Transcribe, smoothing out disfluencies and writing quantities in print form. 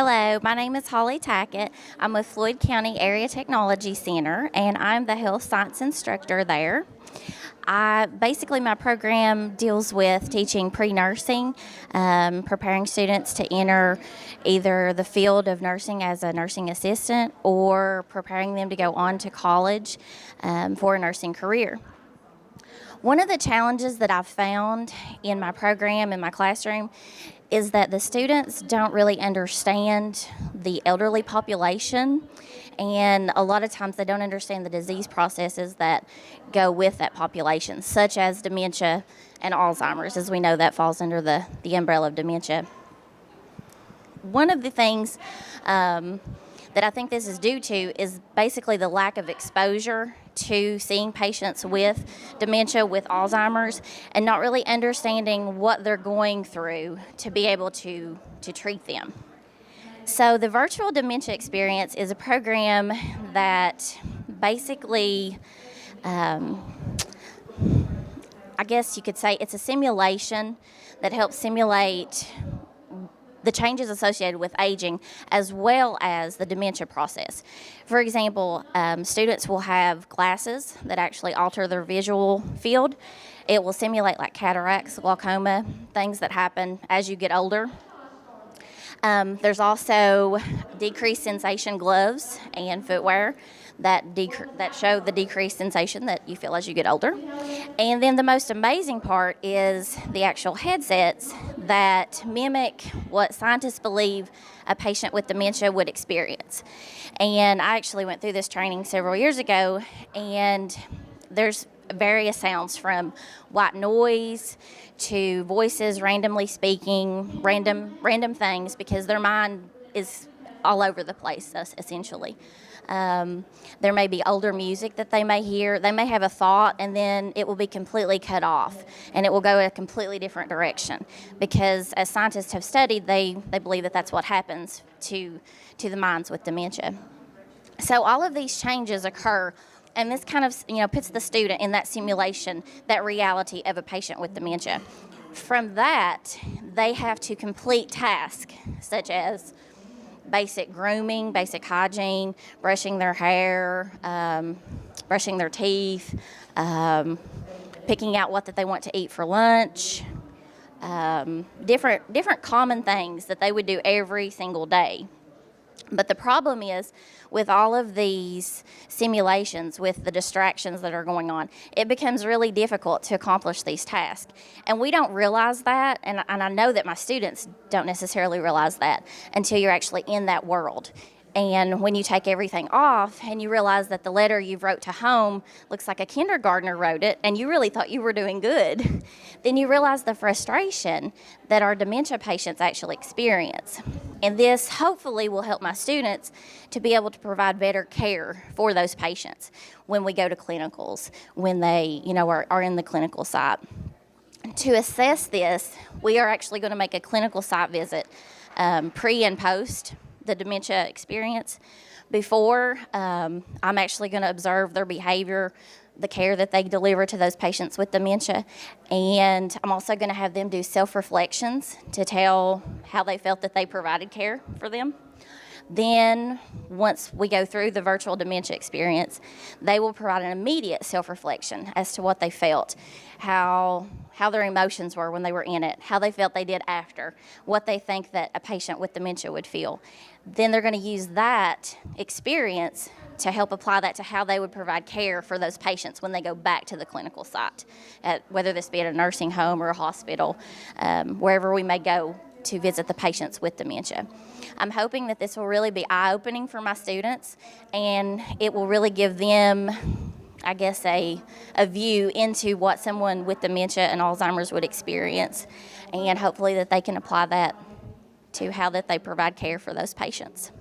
Hello, my name is Holli Tackett. I'm with Floyd County Area Technology Center, and I'm the health science instructor there. Basically, my program deals with teaching pre-nursing, preparing students to enter either the field of nursing as a nursing assistant or preparing them to go on to college for a nursing career. One of the challenges that I've found in my program, in my classroom, is that the students don't really understand the elderly population, and a lot of times they don't understand the disease processes that go with that population, such as dementia and Alzheimer's, as we know that falls under the umbrella of dementia. One of the things that I think this is due to is basically the lack of exposure to seeing patients with dementia, with Alzheimer's, and not really understanding what they're going through to be able to treat them. So the virtual dementia experience is a program that basically, I guess you could say it's a simulation that helps simulate the changes associated with aging as well as the dementia process. For example, students will have glasses that actually alter their visual field. It will simulate like cataracts, glaucoma, things that happen as you get older. There's also decreased sensation gloves and footwear that show the decreased sensation that you feel as you get older. And then the most amazing part is the actual headsets that mimic what scientists believe a patient with dementia would experience. And I actually went through this training several years ago, and there's various sounds from white noise to voices randomly speaking, random things, because their mind is all over the place, essentially. There may be older music that they may hear. They may have a thought, and then it will be completely cut off, and it will go a completely different direction. Because as scientists have studied, they believe that that's what happens to the minds with dementia. So all of these changes occur, and this kind of puts the student in that simulation, that reality of a patient with dementia. From that, they have to complete tasks such as basic grooming, basic hygiene, brushing their hair, brushing their teeth, picking out what that they want to eat for lunch, different common things that they would do every single day. But the problem is, with all of these simulations, with the distractions that are going on, it becomes really difficult to accomplish these tasks. And we don't realize that, and I know that my students don't necessarily realize that until you're actually in that world. And when you take everything off and you realize that the letter you wrote to home looks like a kindergartner wrote it, and you really thought you were doing good, then you realize the frustration that our dementia patients actually experience. And this hopefully will help my students to be able to provide better care for those patients when we go to clinicals, when they are in the clinical site. To assess this, we are actually going to make a clinical site visit pre and post the dementia experience. Before, I'm actually going to observe their behavior, the care that they deliver to those patients with dementia, and I'm also going to have them do self-reflections to tell how they felt that they provided care for them. Then, once we go through the virtual dementia experience, they will provide an immediate self-reflection as to what they felt, how their emotions were when they were in it, how they felt they did after, what they think that a patient with dementia would feel. Then they're going to use that experience to help apply that to how they would provide care for those patients when they go back to the clinical site, whether this be at a nursing home or a hospital, wherever we may go to visit the patients with dementia. I'm hoping that this will really be eye-opening for my students, and it will really give them, I guess, a view into what someone with dementia and Alzheimer's would experience, and hopefully that they can apply that to how that they provide care for those patients.